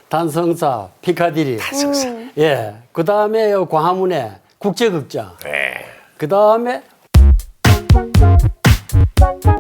단성사, 피카디리. 단성사. 예. 그 다음에 광화문에 국제극장. 네. 그 다음에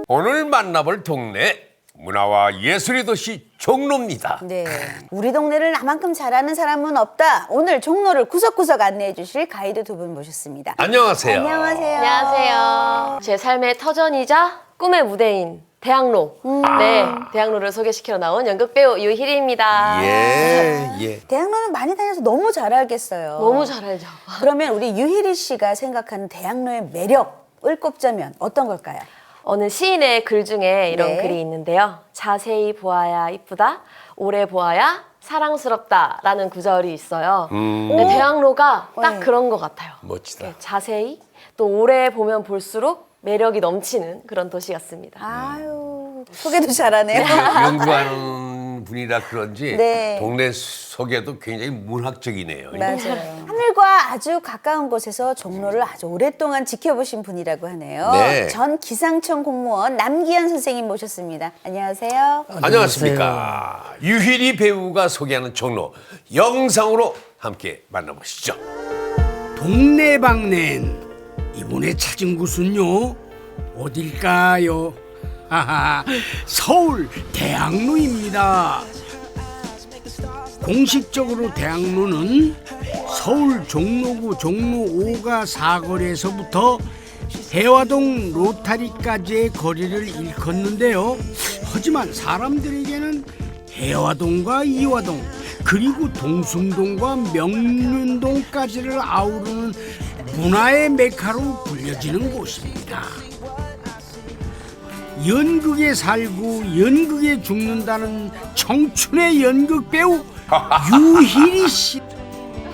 오늘 만나볼 동네 문화와 예술의 도시 종로입니다. 네. 우리 동네를 나만큼 잘 아는 사람은 없다. 오늘 종로를 구석구석 안내해 주실 가이드 두 분 모셨습니다. 안녕하세요. 안녕하세요. 안녕하세요. 제 삶의 터전이자 꿈의 무대인 대학로. 네, 대학로를 소개시키러 나온 연극배우 유희리입니다. 예. 대학로는 많이 다녀서 너무 잘 알겠어요. 너무 잘 알죠. 그러면 우리 유희리 씨가 생각하는 대학로의 매력을 꼽자면 어떤 걸까요? 어느 시인의 글 중에 이런 네. 글이 있는데요. 자세히 보아야 이쁘다, 오래 보아야 사랑스럽다 라는 구절이 있어요. 근데 대학로가 딱 네. 그런 것 같아요. 멋지다. 네, 자세히 또 오래 보면 볼수록 매력이 넘치는 그런 도시 같습니다. 아유, 소개도 잘하네요. 연구하는 분이라 그런지 네. 동네 소개도 굉장히 문학적이네요. 맞아요. 하늘과 아주 가까운 곳에서 종로를 아주 오랫동안 지켜보신 분이라고 하네요. 네. 전 기상청 공무원 남기현 선생님 모셨습니다. 안녕하세요. 안녕하십니까. 유희리 배우가 소개하는 종로 영상으로 함께 만나보시죠. 동네방넨 이번에 찾은 곳은요 어딜까요? 하하, 서울 대학로입니다. 공식적으로 대학로는 서울 종로구 종로 5가 사거리에서부터 해화동 로타리까지의 거리를 일컫는데요. 하지만 사람들에게는 해화동과 이화동 그리고 동숭동과 명륜동까지를 아우르는 문화의 메카로 불려지는 곳입니다. 연극에 살고 연극에 죽는다는 청춘의 연극 배우 유희리 씨.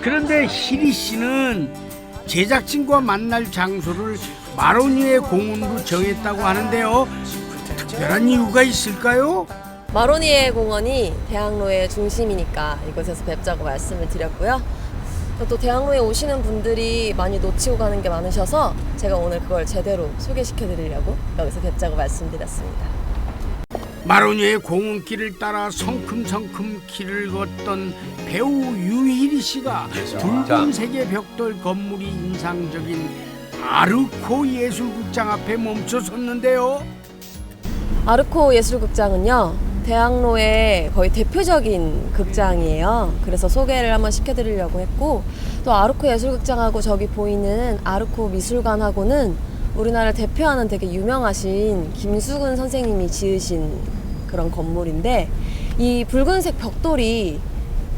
그런데 희리 씨는 제작진과 만날 장소를 마로니에 공원으로 정했다고 하는데요. 특별한 이유가 있을까요? 마로니에 공원이 대학로의 중심이니까 이곳에서 뵙자고 말씀을 드렸고요. 또 대학로에 오시는 분들이 많이 놓치고 가는 게 많으셔서 제가 오늘 그걸 제대로 소개시켜 드리려고 여기서 뵙자고 말씀드렸습니다. 마로니에 공원길을 따라 성큼성큼 길을 걷던 배우 유희리 씨가 붉은색의 벽돌 건물이 인상적인 아르코 예술극장 앞에 멈춰섰는데요. 아르코 예술극장은요, 대학로의 거의 대표적인 극장이에요. 그래서 소개를 한번 시켜드리려고 했고, 또 아르코 예술극장하고 저기 보이는 아르코 미술관하고는 우리나라를 대표하는 되게 유명하신 김수근 선생님이 지으신 그런 건물인데, 이 붉은색 벽돌이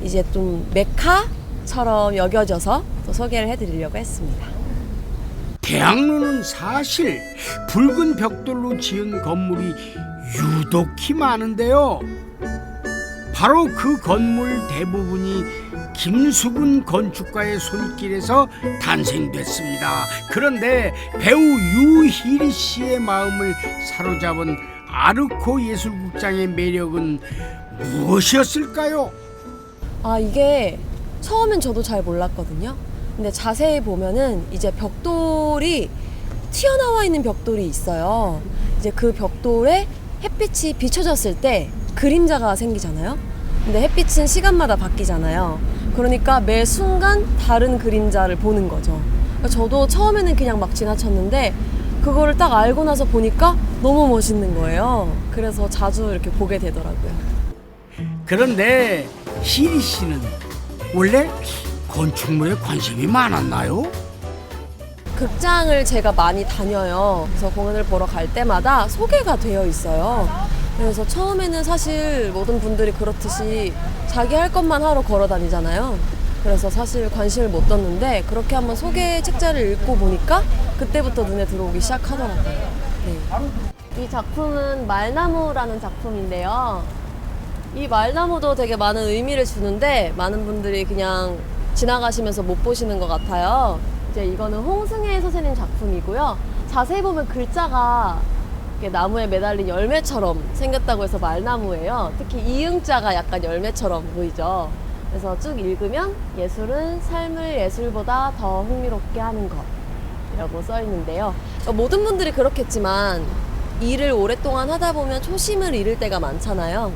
이제 좀 메카처럼 여겨져서 또 소개를 해드리려고 했습니다. 대학로는 사실 붉은 벽돌로 지은 건물이 유독히 많은데요. 바로 그 건물 대부분이 김수근 건축가의 손길에서 탄생됐습니다. 그런데 배우 유희리 씨의 마음을 사로잡은 아르코 예술극장의 매력은 무엇이었을까요? 아, 이게 처음엔 저도 잘 몰랐거든요. 근데 자세히 보면은 이제 벽돌이 튀어나와 있는 벽돌이 있어요. 이제 그 벽돌에 햇빛이 비춰졌을 때 그림자가 생기잖아요. 근데 햇빛은 시간마다 바뀌잖아요. 그러니까 매 순간 다른 그림자를 보는 거죠. 그러니까 저도 처음에는 그냥 막 지나쳤는데 그거를 딱 알고 나서 보니까 너무 멋있는 거예요. 그래서 자주 이렇게 보게 되더라고요. 그런데 희리 씨는 원래 건축물에 관심이 많았나요? 극장을 제가 많이 다녀요. 그래서 공연을 보러 갈 때마다 소개가 되어 있어요. 그래서 처음에는 사실 모든 분들이 그렇듯이 자기 할 것만 하러 걸어 다니잖아요. 그래서 사실 관심을 못 뒀는데 그렇게 한번 소개 책자를 읽고 보니까 그때부터 눈에 들어오기 시작하더라고요. 네. 이 작품은 말나무라는 작품인데요. 이 말나무도 되게 많은 의미를 주는데 많은 분들이 그냥 지나가시면서 못 보시는 것 같아요. 이제 이거는 홍승혜 선생님 작품이고요. 자세히 보면 글자가 이렇게 나무에 매달린 열매처럼 생겼다고 해서 말나무예요. 특히 이응자가 약간 열매처럼 보이죠. 그래서 쭉 읽으면 예술은 삶을 예술보다 더 흥미롭게 하는 것이라고 써 있는데요. 모든 분들이 그렇겠지만 일을 오랫동안 하다 보면 초심을 잃을 때가 많잖아요.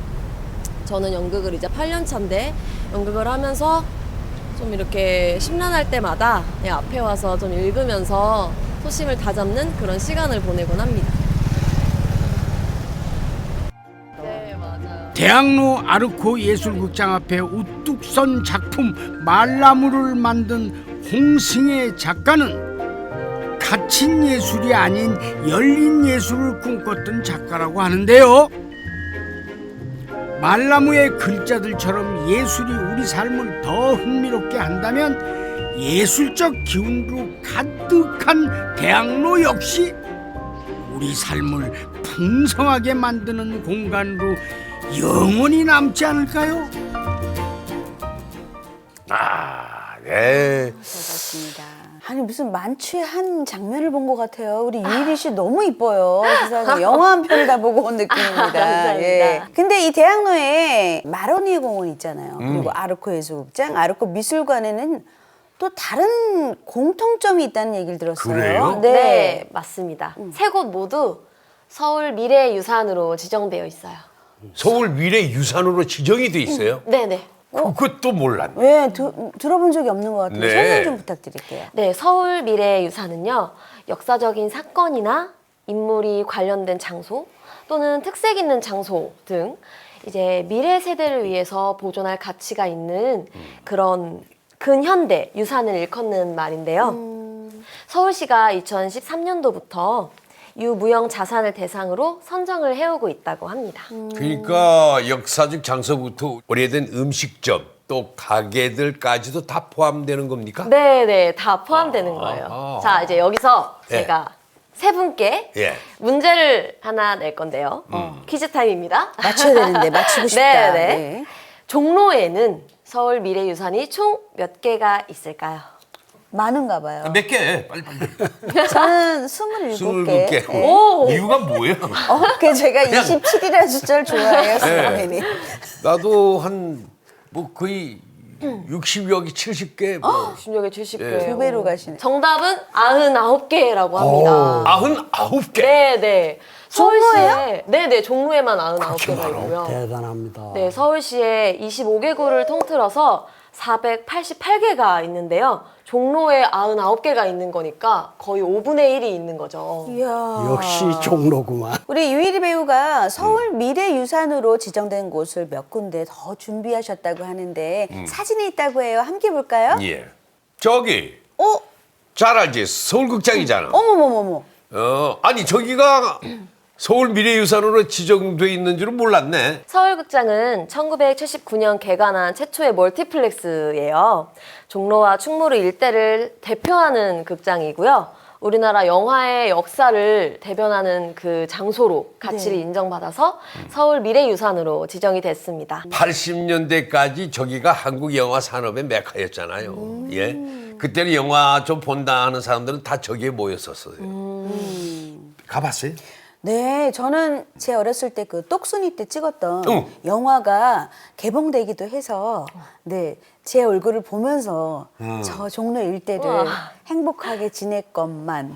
저는 연극을 이제 8년 차인데 연극을 하면서 좀 이렇게 심란할 때마다 앞에 와서 좀 읽으면서 소심을 다잡는 그런 시간을 보내곤 합니다. 네, 맞아요. 대학로 아르코 예술극장 앞에 우뚝 선 작품 말나무를 만든 홍승혜 작가는 갇힌 예술이 아닌 열린 예술을 꿈꿨던 작가라고 하는데요. 말나무의 글자들처럼 예술이 우리 삶을 더 흥미롭게 한다면 예술적 기운으로 가득한 대학로 역시 우리 삶을 풍성하게 만드는 공간으로 영원히 남지 않을까요? 아, 네. 맞습니다. 아니 무슨 만취의 한 장면을 본 것 같아요. 우리 유일이 씨 너무 이뻐요. 세상에 영화 한 편을 다 보고 온 느낌입니다. 감사합니다. 예. 근데 이 대학로에 마로니에 공원 있잖아요. 그리고 아르코 예술극장, 아르코 미술관에는 또 다른 공통점이 있다는 얘기를 들었어요. 그래요? 네, 맞습니다. 세 곳 모두 서울 미래유산으로 지정되어 있어요. 서울 미래유산으로 지정이 돼 있어요? 네네. 그것도 몰랐네. 왜 들어본 적이 없는 것 같아요. 네. 설명 좀 부탁드릴게요. 네, 서울 미래유산은요, 역사적인 사건이나 인물이 관련된 장소 또는 특색 있는 장소 등 이제 미래 세대를 위해서 보존할 가치가 있는 그런 근현대 유산을 일컫는 말인데요. 서울시가 2013년도부터 유무형 자산을 대상으로 선정을 해오고 있다고 합니다. 그러니까 역사적 장소부터 오래된 음식점 또 가게들까지도 다 포함되는 겁니까? 네네, 다 포함되는 거예요. 자, 이제 여기서 예. 제가 세 분께 예. 문제를 하나 낼 건데요. 퀴즈 타임입니다. 맞춰야 되는데 맞추고 싶다. 네네. 네. 종로에는 서울 미래유산이 총 몇 개가 있을까요? 많은가 봐요. 몇 개? 빨리빨리. 저는 27개. 27개. 오! 이유가 뭐예요? 그 제가 27이라는 숫자를 좋아해요. 선생님이. 나도 한 뭐 거의 60여 개, 70개 뭐 16개, 70개. 두 배로 가시네. 정답은 99개라고 합니다. 99개. 네네. 종로예요? 서울시에, 네네, 종로에만 99개가 있고요. 대단합니다. 네, 서울시에 25개구를 통틀어서 488개가 있는데요. 종로에 99개가 있는 거니까 거의 5분의 1이 있는 거죠. 이야. 역시 종로구만. 우리 유일이 배우가 서울 미래유산으로 지정된 곳을 몇 군데 더 준비하셨다고 하는데 사진이 있다고 해요. 함께 볼까요? 예. 저기 어? 잘 알지? 서울극장이잖아. 어머머머머. 아니 저기가 서울 미래유산으로 지정돼 있는 줄은 몰랐네. 서울극장은 1979년 개관한 최초의 멀티플렉스예요. 종로와 충무로 일대를 대표하는 극장이고요. 우리나라 영화의 역사를 대변하는 그 장소로 가치를 인정받아서 서울 미래유산으로 지정이 됐습니다. 80년대까지 저기가 한국 영화 산업의 메카였잖아요. 예. 그때는 영화 좀 본다 하는 사람들은 다 저기에 모였었어요. 가봤어요? 네, 저는 제 어렸을 때 그 똑순이 때 찍었던 응. 영화가 개봉되기도 해서 네, 제 얼굴을 보면서 저 종로 일대를 우와. 행복하게 지냈건만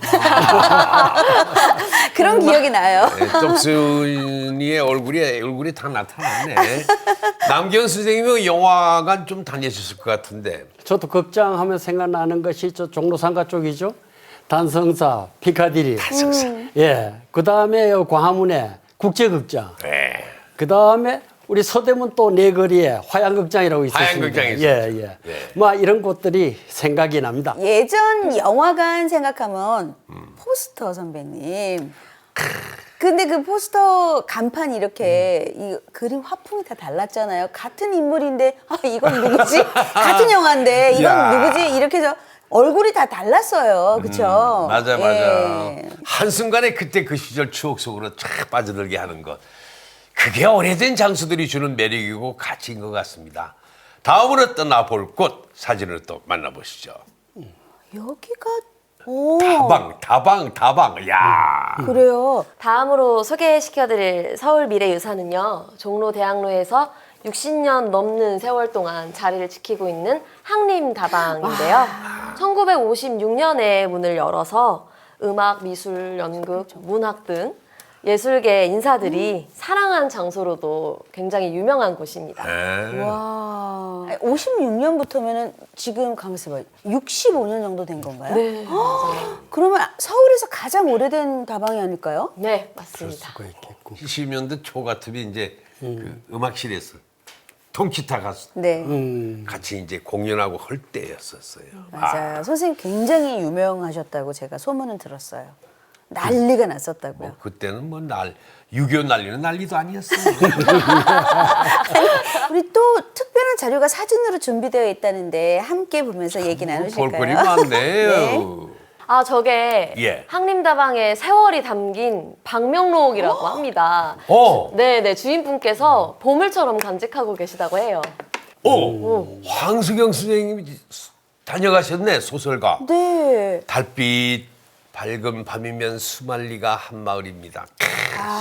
그런 기억이 나요. 네, 떡순이의 얼굴이 다 나타났네. 남기현 선생님은 영화관 좀 다니셨을 것 같은데. 저도 극장 하면 생각나는 것이 저 종로상가 쪽이죠. 단성사, 피카디리. 예. 그 다음에 광화문에 국제극장. 네. 그 다음에 우리 서대문 또 내거리에 화양극장이라고 있었습니다. 화양극장이 예, 있었죠. 예. 네. 뭐 이런 곳들이 생각이 납니다. 예전 영화관 생각하면 포스터 선배님. 근데 그 포스터 간판이 이렇게 이 그림 화풍이 다 달랐잖아요. 같은 인물인데 아 이건 누구지? 같은 영화인데 이건 야. 누구지? 이렇게 해서 얼굴이 다 달랐어요. 그렇죠? 맞아. 예. 한순간에 그때 그 시절 추억 속으로 쫙 빠져들게 하는 것. 그게 오래된 장소들이 주는 매력이고 가치인 것 같습니다. 다음으로 떠나볼 곳 사진을 또 만나보시죠. 여기가 오, 다방. 야. 그래요. 다음으로 소개시켜드릴 서울 미래유산은요, 종로 대학로에서 60년 넘는 세월 동안 자리를 지키고 있는 항림다방인데요. 1956년에 문을 열어서 음악, 미술, 연극, 문학 등 예술계 인사들이 사랑한 장소로도 굉장히 유명한 곳입니다. 네. 와. 56년부터면은 지금 가만있어 봐요. 65년 정도 된 건가요? 네, 맞아요. 그러면 서울에서 가장 오래된 다방이 아닐까요? 네, 맞습니다. 수가 있겠고. 70년대 초 같으면 이제 그 음악실에서 통기타 가수 네. 같이 이제 공연하고 할 때였었어요. 맞아요. 선생님 굉장히 유명하셨다고 제가 소문은 들었어요. 난리가 났었다고요. 뭐 그때는 뭐 6.25 난리는 난리도 아니었어요. 우리 또 특별한 자료가 사진으로 준비되어 있다는데 함께 보면서 얘기 나누실까요? 볼거리 많네요. 네. 아, 저게 예. 항림다방의 세월이 담긴 방명록이라고 합니다. 네네, 주인분께서 보물처럼 간직하고 계시다고 해요. 황수경 선생님이 다녀가셨네, 소설가. 네. 달빛 밝은 밤이면 수만리가 한마을입니다.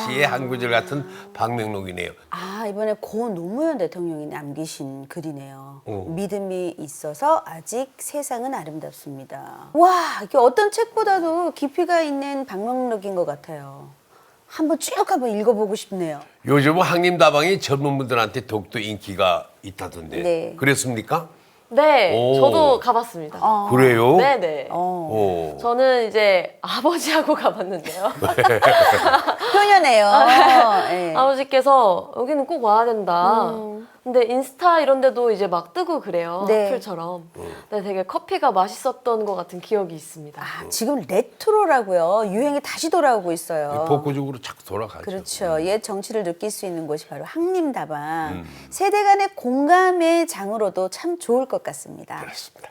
시의 한 구절 같은 방명록이네요. 아, 이번에 고 노무현 대통령이 남기신 글이네요. 믿음이 있어서 아직 세상은 아름답습니다. 와, 이게 어떤 책보다도 깊이가 있는 방명록인 것 같아요. 한번 쭉 한번 읽어보고 싶네요. 요즘 항림다방이 젊은 분들한테 더욱더 인기가 있다던데. 네. 그랬습니까? 네, 오. 저도 가봤습니다. 그래요? 네네. 오. 저는 이제 아버지하고 가봤는데요. 효녀네요. 네. 아버지께서 여기는 꼭 와야 된다. 근데 인스타 이런 데도 이제 막 뜨고 그래요. 네. 어플처럼. 근데 되게 커피가 맛있었던 것 같은 기억이 있습니다. 아, 지금 레트로라고요. 유행이 다시 돌아오고 있어요. 복구적으로 자꾸 돌아가죠. 그렇죠. 옛 정치를 느낄 수 있는 곳이 바로 항림다방. 세대 간의 공감의 장으로도 참 좋을 것 같습니다. 그렇습니다.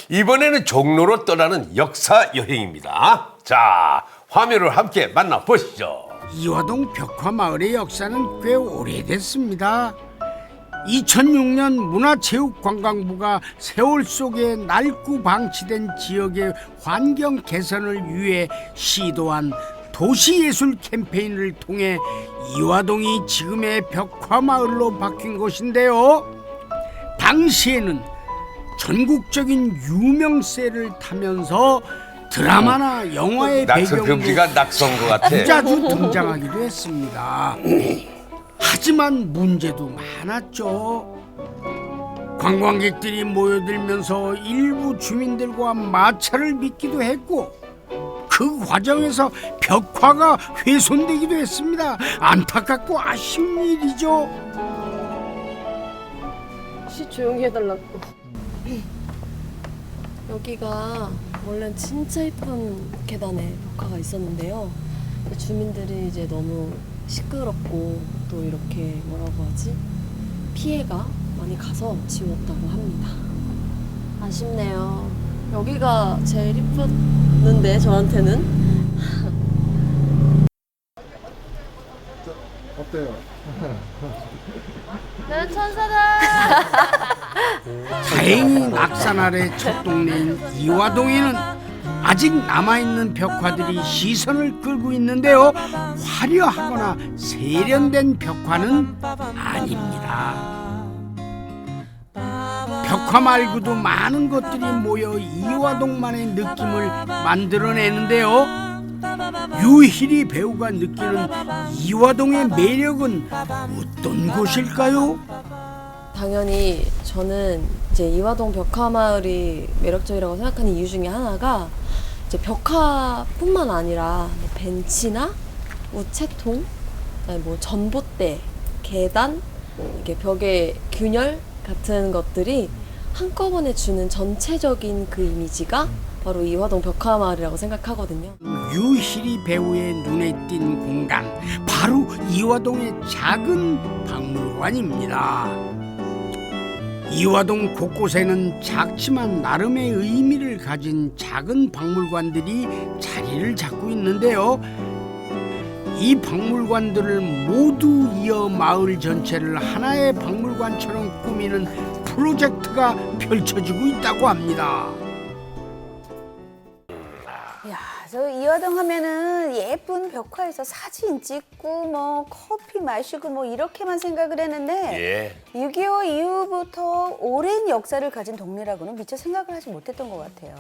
이번에는 종로로 떠나는 역사 여행입니다. 자, 화면을 함께 만나보시죠. 이화동 벽화마을의 역사는 꽤 오래됐습니다. 2006년 문화체육관광부가 세월 속에 낡고 방치된 지역의 환경 개선을 위해 시도한 도시예술 캠페인을 통해 이화동이 지금의 벽화마을로 바뀐 곳인데요. 당시에는 전국적인 유명세를 타면서 드라마나 영화의 낙선 배경으로 금지가 낙선 것 같아. 자주 등장하기도 했습니다. 하지만 문제도 많았죠. 관광객들이 모여들면서 일부 주민들과 마찰을 빚기도 했고 그 과정에서 벽화가 훼손되기도 했습니다. 안타깝고 아쉬운 일이죠. 혹시 조용히 해달라고. 여기가 원래 진짜 예쁜 계단에 벽화가 있었는데요. 주민들이 이제 너무 시끄럽고 또 이렇게 뭐라고 하지? 피해가 많이 가서 지웠다고 합니다. 아쉽네요. 여기가 제일 이뻤는데 저한테는. 어때요? 난 천사다. 다행히 낙산 아래 첫 동네인 이화동에는 아직 남아있는 벽화들이 시선을 끌고 있는데요. 화려하거나 세련된 벽화는 아닙니다. 벽화 말고도 많은 것들이 모여 이화동만의 느낌을 만들어내는데요. 유희리 배우가 느끼는 이화동의 매력은 어떤 곳일까요? 당연히 저는 이제 이화동 벽화마을이 매력적이라고 생각하는 이유 중에 하나가 이제 벽화뿐만 아니라 뭐 벤치나 우체통, 그다음에 뭐 전봇대, 계단, 이렇게 벽의 균열 같은 것들이 한꺼번에 주는 전체적인 그 이미지가 바로 이화동 벽화마을이라고 생각하거든요. 유희리 배우의 눈에 띈 공간, 바로 이화동의 작은 박물관입니다. 이화동 곳곳에는 작지만 나름의 의미를 가진 작은 박물관들이 자리를 잡고 있는데요. 이 박물관들을 모두 이어 마을 전체를 하나의 박물관처럼 꾸미는 프로젝트가 펼쳐지고 있다고 합니다. 야, 저 이화동 하면은 예쁜 벽화에서 사진 찍고 뭐 커피 마시고 뭐 이렇게만 생각을 했는데 예. 6.25 이후부터 오랜 역사를 가진 동네라고는 미처 생각을 하지 못했던 것 같아요.